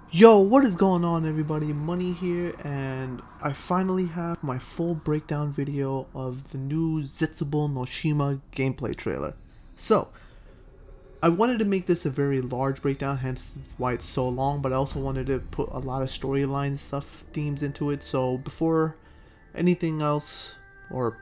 Yo, what is going on, everybody? Money here, and I finally have my full breakdown video of the new Zetsubou no Shima gameplay trailer. So, I wanted to make this a very large breakdown, hence why it's so long, but I also wanted to put a lot of storyline stuff, themes into it. So, before anything else, or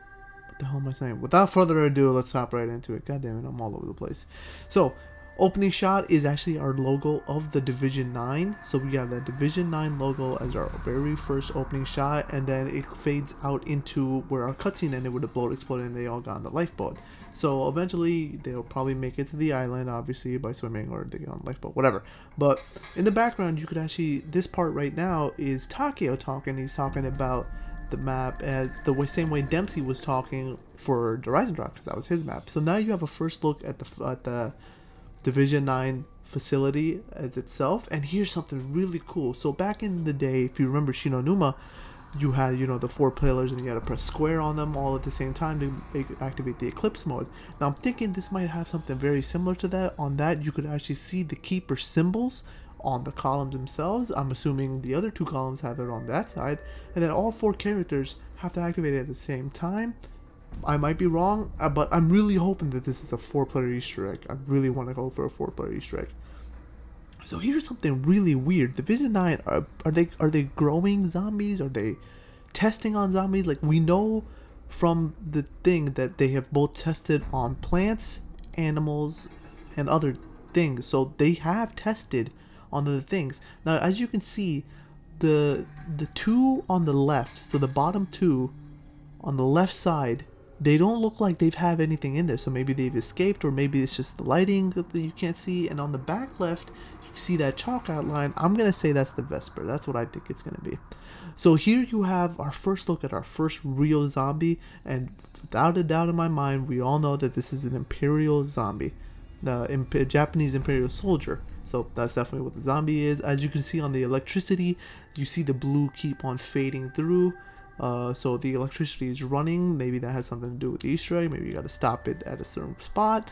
what the hell am I saying? Without further ado, let's hop right into it. God damn it, I'm all over the place. So, opening shot is actually our logo of the Division 9. So we have the Division 9 logo as our very first opening shot, and then it fades out into where our cutscene ended with the boat exploding and they all got on the lifeboat. So eventually they'll probably make it to the island, obviously by swimming, or they get on the lifeboat, whatever. But in the background you could actually, this part right now is Takeo talking. He's talking about the map as the same way Dempsey was talking for the Rising Drop, because that was his map. So now you have a first look at the Division 9 facility as itself. And here's something really cool. So back in the day, if you remember Shinonuma, you had, the 4 pillars and you had to press square on them all at the same time to activate the eclipse mode. Now I'm thinking this might have something very similar to that. On that, you could actually see the keeper symbols on the columns themselves. I'm assuming the other 2 columns have it on that side, and then all 4 characters have to activate it at the same time. I might be wrong, but I'm really hoping that this is a 4-player Easter egg. I really want to go for a 4-player Easter egg. So here's something really weird. Division 9, are they growing zombies? Are they testing on zombies? Like, we know from the thing that they have both tested on plants, animals, and other things. So they have tested on other things. Now, as you can see, the 2 on the left, so the bottom 2 on the left side, they don't look like they've had anything in there. So maybe they've escaped, or maybe it's just the lighting that you can't see. And on the back left, you see that chalk outline. I'm gonna say that's the Vesper. That's what I think it's gonna be. So here you have our first look at our first real zombie, and without a doubt in my mind, we all know that this is an Imperial zombie, the Japanese Imperial soldier. So that's definitely what the zombie is. As you can see on the electricity, you see the blue keep on fading through. So the electricity is running. Maybe that has something to do with the Easter egg. Maybe you gotta stop it at a certain spot.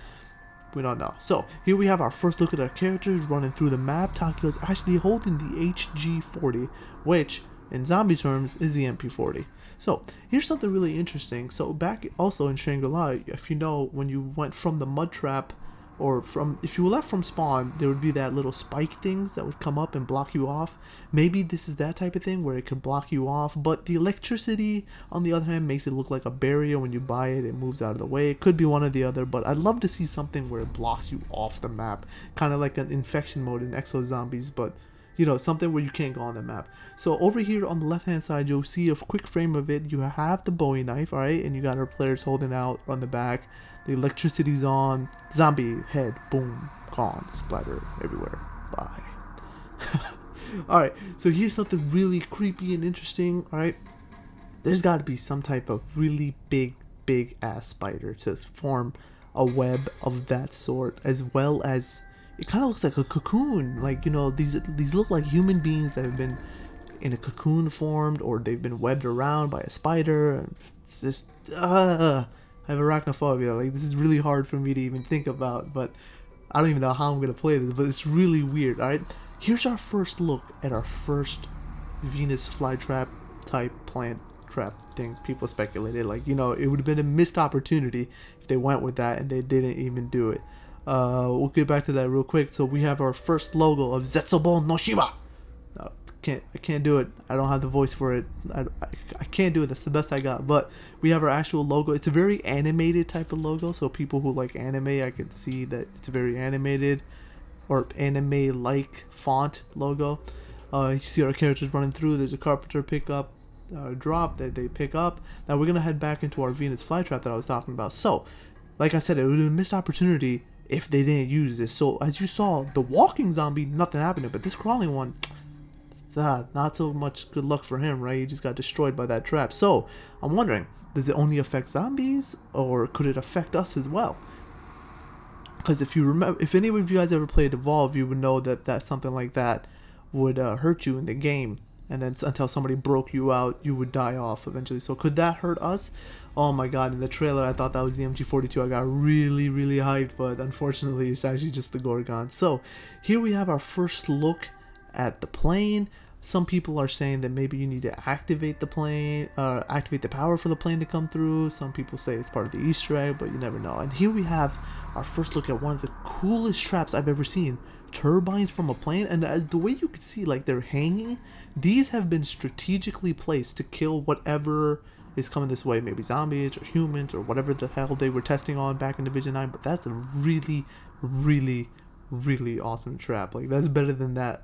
We don't know. So here we have our first look at our characters running through the map. Takeo's actually holding the HG40, which in zombie terms is the MP40. So here's something really interesting. So back also in Shangri-La, if you know, when you went from the mud trap, or from, if you left from spawn, there would be that little spike things that would come up and block you off. Maybe this is that type of thing where it could block you off, but the electricity on the other hand makes it look like a barrier. When you buy it, it moves out of the way. It could be one or the other, but I'd love to see something where it blocks you off the map, kind of like an infection mode in Exo Zombies, but something where you can't go on the map. So over here on the left hand side, you'll see a quick frame of it. You have the Bowie knife, alright, and you got our players holding out on the back. The electricity's on. Zombie head, boom, gone, splatter everywhere. Bye. Alright, so here's something really creepy and interesting. Alright, there's got to be some type of really big ass spider to form a web of that sort, as well as it kind of looks like a cocoon. Like, these look like human beings that have been in a cocoon formed, or they've been webbed around by a spider. And it's just I have arachnophobia. Like, this is really hard for me to even think about, but I don't even know how I'm gonna play this, but it's really weird. Alright, here's our first look at our first Venus flytrap type plant trap thing. People speculated, like, it would have been a missed opportunity if they went with that, and they didn't even do it. We'll get back to that real quick. So we have our first logo of Zetsubou no Shima. I can't do it. I don't have the voice for it. I can't do it. That's the best I got. But we have our actual logo. It's a very animated type of logo. So people who like anime, I can see that it's a very animated or anime-like font logo. You see our characters running through. There's a carpenter pickup, drop that they pick up. Now we're gonna head back into our Venus flytrap that I was talking about. So, like I said, it would have been a missed opportunity if they didn't use this. So as you saw, the walking zombie, nothing happened, but this crawling one, not so much good luck for him, right? He just got destroyed by that trap. So I'm wondering, does it only affect zombies, or could it affect us as well? Because if you remember, if any of you guys ever played Evolve, you would know that something like that would hurt you in the game, and then until somebody broke you out, you would die off eventually. So could that hurt us? Oh my god, in the trailer I thought that was the MG42. I got really hyped, but unfortunately it's actually just the Gorgon. So here we have our first look at the plane. Some people are saying that maybe you need to activate the plane, activate the power for the plane to come through. Some people say it's part of the Easter egg, but you never know. And here we have our first look at one of the coolest traps I've ever seen. Turbines from a plane, and as the way you can see, like, they're hanging. These have been strategically placed to kill whatever is coming this way, maybe zombies or humans or whatever the hell they were testing on back in Division 9. But that's a really, really, really awesome trap. Like, that's better than that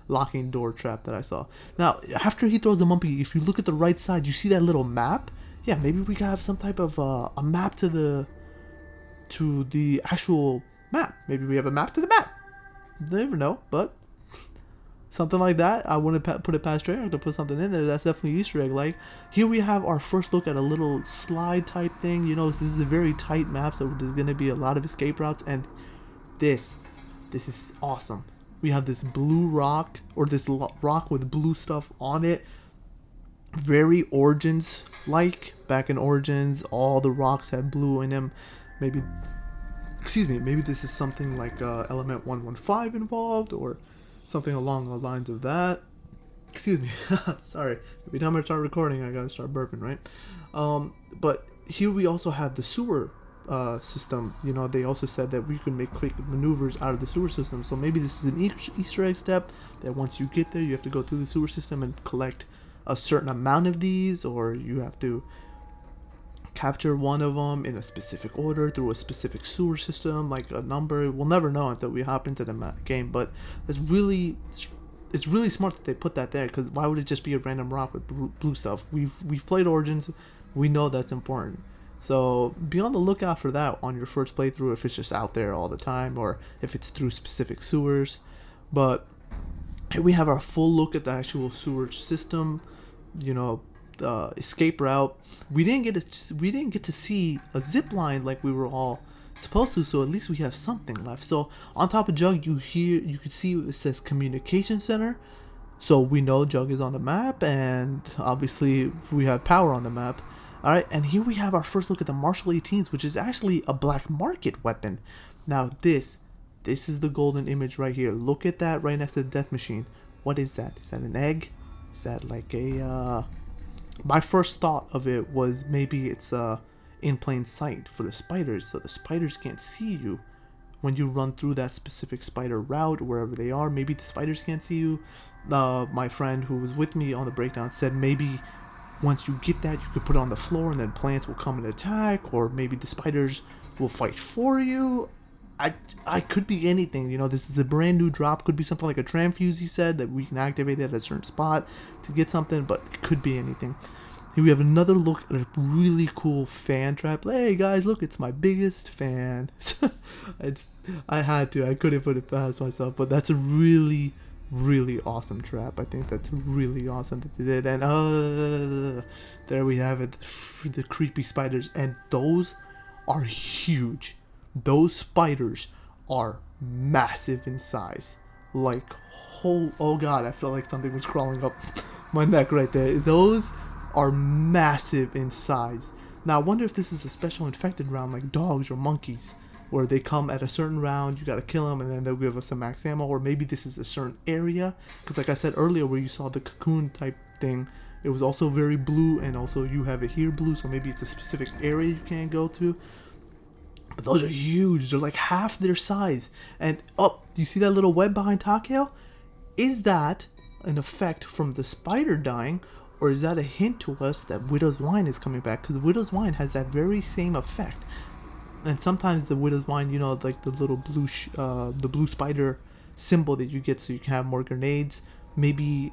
locking door trap that I saw. Now, after he throws the mumpy, if you look at the right side, you see that little map. Yeah, maybe we could have some type of a map to the actual map. Maybe we have a map to the map. You never know, but something like that. I wouldn't put it past Treyarch to put something in there. That's definitely Easter egg. Like, here we have our first look at a little slide type thing. You know, this is a very tight map, so there's gonna be a lot of escape routes. And this is awesome. We have this blue rock, or this rock with blue stuff on it. Very Origins like. Back in Origins, all the rocks had blue in them. Maybe this is something like Element 115 involved, or something along the lines of that. Excuse me. Sorry. Every time I start recording, I gotta start burping, right? But here we also have the sewer system. You know, they also said that we can make quick maneuvers out of the sewer system. So maybe this is an Easter egg step that once you get there, you have to go through the sewer system and collect a certain amount of these, or you have to capture one of them in a specific order through a specific sewer system, like a number. We'll never know until we hop into the game, but it's really smart that they put that there, because why would it just be a random rock with blue stuff? We've played Origins, we know that's important. So be on the lookout for that on your first playthrough, if it's just out there all the time or if it's through specific sewers. But here we have our full look at the actual sewer system. You know, escape route. We didn't get to see a zip line like we were all supposed to, so at least we have something left. So on top of Jug, you can see it says Communication Center, so we know Jug is on the map, and obviously we have power on the map. All right, and here we have our first look at the Marshall 18s, which is actually a black market weapon. Now this is the golden image right here. Look at that right next to the death machine. What is that? Is that an egg? Is that like a my first thought of it was maybe it's in plain sight for the spiders, so the spiders can't see you when you run through that specific spider route, wherever they are. Maybe the spiders can't see you. My friend who was with me on the breakdown said maybe once you get that, you could put it on the floor and then plants will come and attack, or maybe the spiders will fight for you. I could be anything. You know, this is a brand new drop. Could be something like a Tramfuse, he said, that we can activate it at a certain spot to get something, but it could be anything. Here we have another look at a really cool fan trap. Hey guys, look, it's my biggest fan. I couldn't put it past myself, but that's a really, really awesome trap. I think that's really awesome that they did. And there we have it, the creepy spiders, and those are huge. Those spiders are massive in size. Like, oh god, I felt like something was crawling up my neck right there. Those are massive in size. Now I wonder if this is a special infected round like dogs or monkeys, where they come at a certain round, you gotta kill them, and then they'll give us some max ammo. Or maybe this is a certain area, because like I said earlier, where you saw the cocoon type thing, it was also very blue, and also you have it here blue, so maybe it's a specific area you can't go to. But those are huge. They're like half their size. And do you see that little web behind Takeo? Is that an effect from the spider dying, or is that a hint to us that Widow's Wine is coming back? Because Widow's Wine has that very same effect. And sometimes the Widow's Wine, you know, like the little blue spider symbol that you get so you can have more grenades. Maybe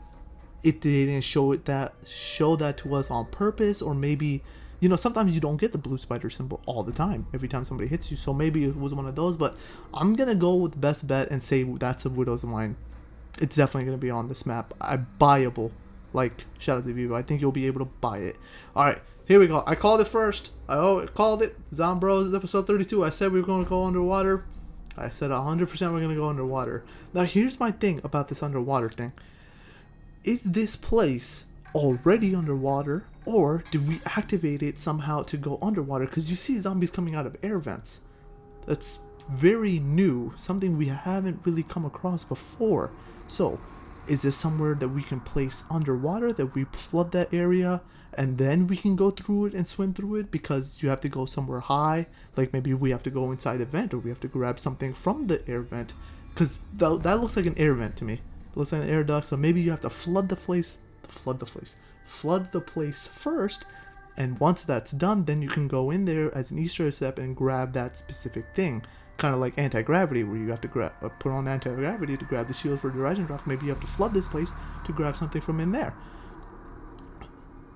they didn't show that to us on purpose, or maybe, you know, sometimes you don't get the blue spider symbol all the time, every time somebody hits you, so maybe it was one of those. But I'm gonna go with the best bet and say that's a Widow's Wine. It's definitely gonna be on this map. Buyable. Like, shout out to Vivo. I think you'll be able to buy it. Alright, here we go. I called it first. I called it. Zombros, episode 32. I said we were going to go underwater. I said 100% we're going to go underwater. Now, here's my thing about this underwater thing. Is this place already underwater, or did we activate it somehow to go underwater? Because you see zombies coming out of air vents. That's very new. Something we haven't really come across before. So, Is this somewhere that we can place underwater, that we flood that area and then we can go through it and swim through it? Because you have to go somewhere high, like maybe we have to go inside the vent, or we have to grab something from the air vent, because that looks like an air vent to me. It looks like an air duct. So maybe you have to flood the place first, and once that's done, then you can go in there as an Easter egg step and grab that specific thing. Kind of like anti-gravity, where you have to put on anti-gravity to grab the shield for the Rising Rock. Maybe you have to flood this place to grab something from in there.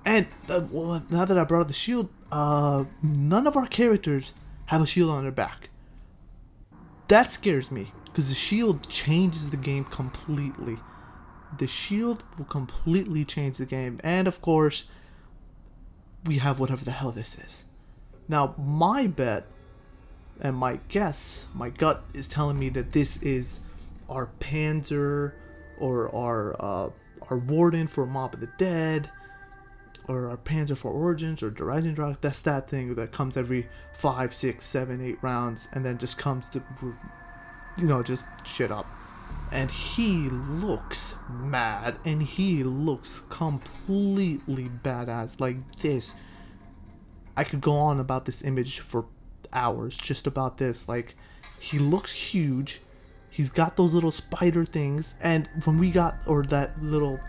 And well, now that I brought up the shield, none of our characters have a shield on their back. That scares me, because the shield changes the game completely. The shield will completely change the game. And of course, we have whatever the hell this is. Now, my bet and my guess, my gut is telling me that this is our Panzer, or our Warden for Mob of the Dead, or our Panzer for Origins, or the Rising Rock. That's that thing that comes every 5, 6, 7, 8 rounds, and then just comes to, just shit up. And he looks mad, and he looks completely badass. Like this, I could go on about this image for hours, just about this. Like, he looks huge. He's got those little spider things, and when we got, or that little,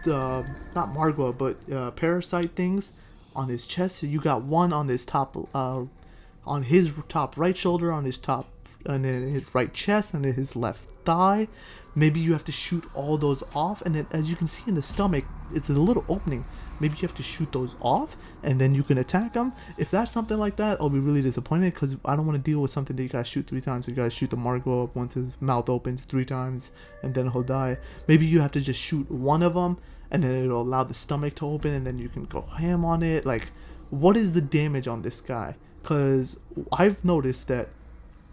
not Margwa, but parasite things on his chest. You got one on his top, on his top right shoulder, on his top, and then his right chest, and then his left thigh. Maybe you have to shoot all those off, and then as you can see in the stomach, it's a little opening. Maybe you have to shoot those off, and then you can attack them. If that's something like that, I'll be really disappointed, because I don't want to deal with something that you gotta shoot 3 times. You gotta shoot the Margwa up once his mouth opens 3 times, and then he'll die. Maybe you have to just shoot one of them, and then it'll allow the stomach to open, and then you can go ham on it. Like, what is the damage on this guy? Because I've noticed that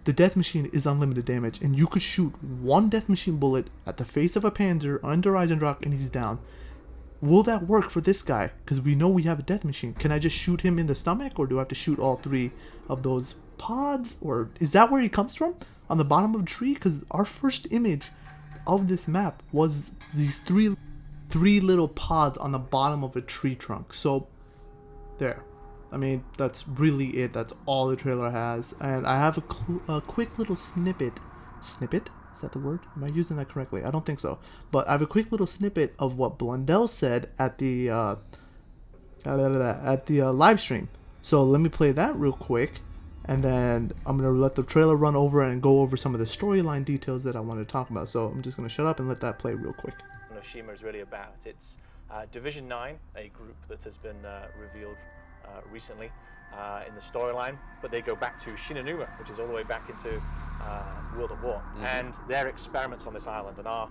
the death machine is unlimited damage, and you could shoot one death machine bullet at the face of a Panzer under Eisendrach and he's down. Will that work for this guy? Because we know we have a death machine. Can I just shoot him in the stomach, or do I have to shoot all 3 of those pods? Or is that where he comes from? On the bottom of a tree? Because our first image of this map was these three little pods on the bottom of a tree trunk. So there. I mean, that's really it. That's all the trailer has. And I have a quick little snippet. Snippet? Is that the word? Am I using that correctly? I don't think so. But I have a quick little snippet of what Blundell said at the live stream. So let me play that real quick, and then I'm gonna let the trailer run over and go over some of the storyline details that I want to talk about. So I'm just gonna shut up and let that play real quick. What Shima is really about. It's Division 9, a group that has been revealed recently in the storyline, but they go back to Shinonuma, which is all the way back into World at War, and their experiments on this island, and our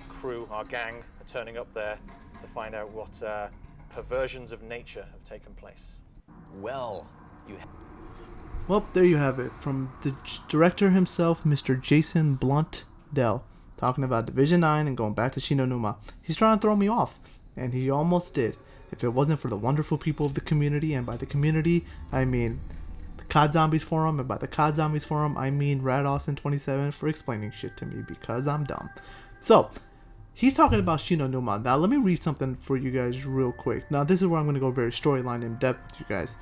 crew, our gang, are turning up there to find out what perversions of nature have taken place. Well, there you have it, from the director himself, Mr. Jason Blundell, talking about Division 9 and going back to Shinonuma. He's trying to throw me off, and he almost did. If it wasn't for the wonderful people of the community, and by the community, I mean the COD Zombies Forum, and by the COD Zombies Forum, I mean Rad Austin 27 for explaining shit to me, because I'm dumb. So, he's talking about Shinonuma. Now, let me read something for you guys real quick. Now, this is where I'm going to go very storyline in depth with you guys.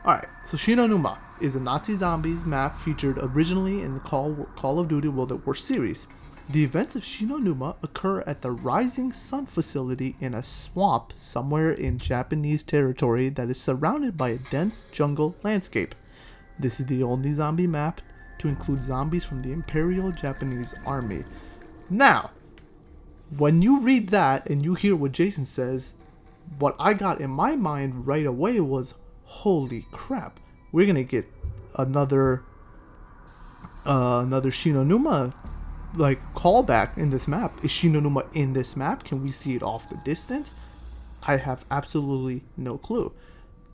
Alright, so Shinonuma is a Nazi zombies map featured originally in the Call of Duty World at War series. The events of Shinonuma occur at the Rising Sun facility in a swamp somewhere in Japanese territory that is surrounded by a dense jungle landscape. This is the only zombie map to include zombies from the Imperial Japanese Army. Now, when you read that and you hear what Jason says, what I got in my mind right away was, holy crap, we're gonna get another Shinonuma like callback in this map. Is Shinonuma in this map? Can we see it off the distance? I have absolutely no clue.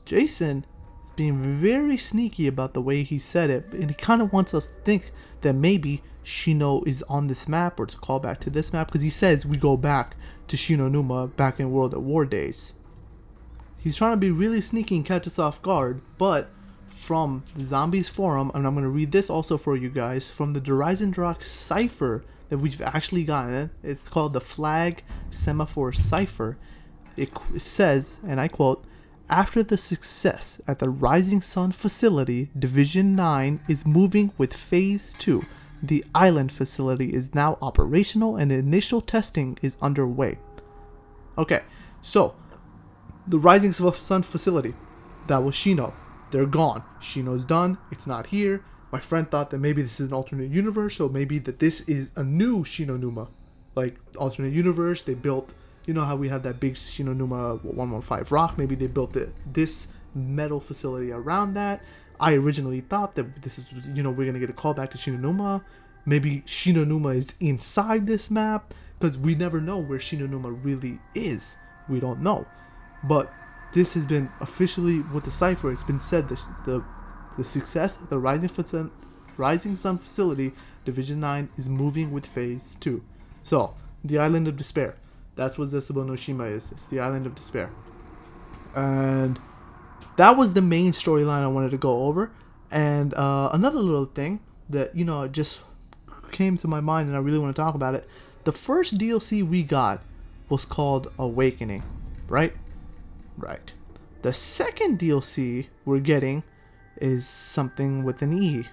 Jason being very sneaky about the way he said it, and he kind of wants us to think that maybe Shino is on this map, or it's a callback to this map, because he says we go back to Shinonuma back in World at War days. He's trying to be really sneaky and catch us off guard, but from the Zombies Forum, and I'm going to read this also for you guys, from the Dreisendrach cipher that we've actually gotten. It's called the Flag Semaphore Cipher. It says, and I quote, "After the success at the Rising Sun facility, Division 9 is moving with Phase 2. The island facility is now operational and initial testing is underway." Okay, so the Rising Sun facility, that was Shino. They're gone. Shino's done. It's not here. My friend thought that maybe this is an alternate universe, so maybe that this is a new Shinonuma. Like, alternate universe, they built, you know how we have that big Shinonuma 115 rock? Maybe they built this metal facility around that. I originally thought that this is, we're going to get a call back to Shinonuma. Maybe Shinonuma is inside this map, because we never know where Shinonuma really is. We don't know. But this has been officially, with the cipher, it's been said that the success of the Rising Sun facility, Division 9, is moving with Phase 2. So, the Island of Despair. That's what Zetsubou no Shima is. It's the Island of Despair. And that was the main storyline I wanted to go over. And another little thing that, just came to my mind and I really want to talk about it. The first DLC we got was called Awakening, right? Right. The second DLC we're getting is something with an E.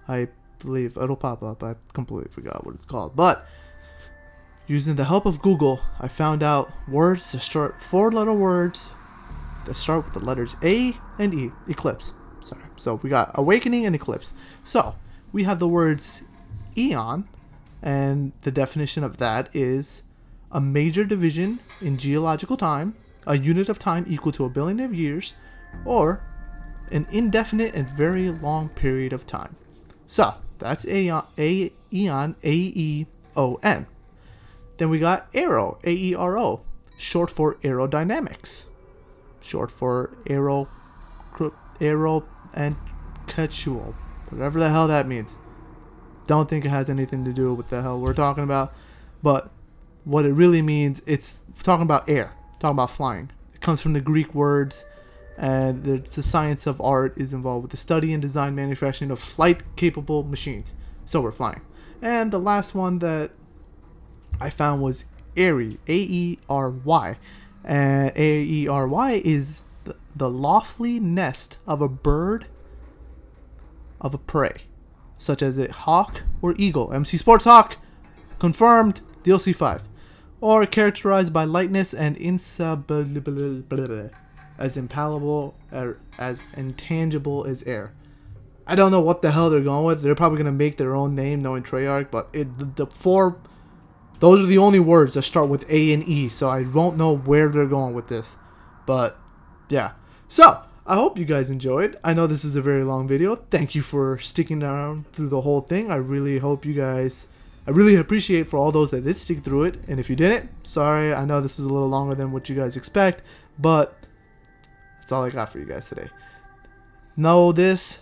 I believe it'll pop up. I completely forgot what it's called. But using the help of Google, I found out words to start, 4-letter words that start with the letters A and E. Eclipse. Sorry. So we got Awakening and Eclipse. So we have the words Eon, and the definition of that is a major division in geological time, a unit of time equal to 1 billion of years, or an indefinite and very long period of time. So that's Aeon, A-E-O-N. Then we got Aero, A-E-R-O, short for aerodynamics, short for aero and casual, whatever the hell that means. Don't think it has anything to do with the hell we're talking about, but what it really means, it's talking about air, talking about flying. It comes from the Greek words, and the science of art is involved with the study and design manufacturing of flight-capable machines. So we're flying. And the last one that I found was Airy, A-E-R-Y. And A-E-R-Y is the lofty nest of a bird of a prey, such as a hawk or eagle. MC Sports Hawk, confirmed, DLC 5. Or characterized by lightness and as impalpable or as intangible as air. I don't know what the hell they're going with. They're probably gonna make their own name, knowing Treyarch, but those are the only words that start with A and E, so I won't know where they're going with this. But yeah, so I hope you guys enjoyed. I know this is a very long video. Thank you for sticking around through the whole thing. I really appreciate for all those that did stick through it. And if you didn't, sorry. I know this is a little longer than what you guys expect, but that's all I got for you guys today. Know this,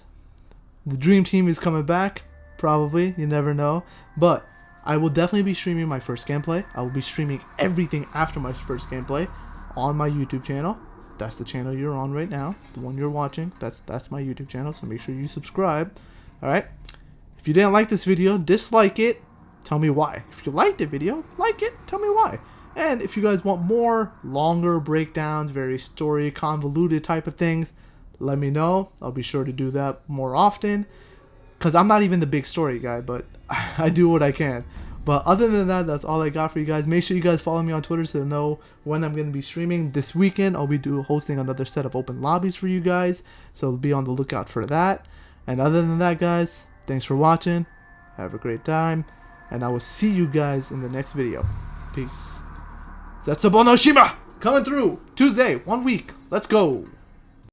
the Dream Team is coming back. Probably, you never know. But I will definitely be streaming my first gameplay. I will be streaming everything after my first gameplay on my YouTube channel. That's the channel you're on right now, the one you're watching. That's my YouTube channel, so make sure you subscribe. Alright? If you didn't like this video, dislike it. Tell me why. If you liked the video, like it. Tell me why. And if you guys want more longer breakdowns, very story convoluted type of things, let me know. I'll be sure to do that more often, because I'm not even the big story guy, but I do what I can. But other than that, that's all I got for you guys. Make sure you guys follow me on Twitter to know when I'm going to be streaming. This weekend, I'll be hosting another set of open lobbies for you guys, so be on the lookout for that. And other than that, guys, thanks for watching. Have a great time, and I will see you guys in the next video. Peace. Zetsubou no Shima coming through Tuesday, 1 week. Let's go.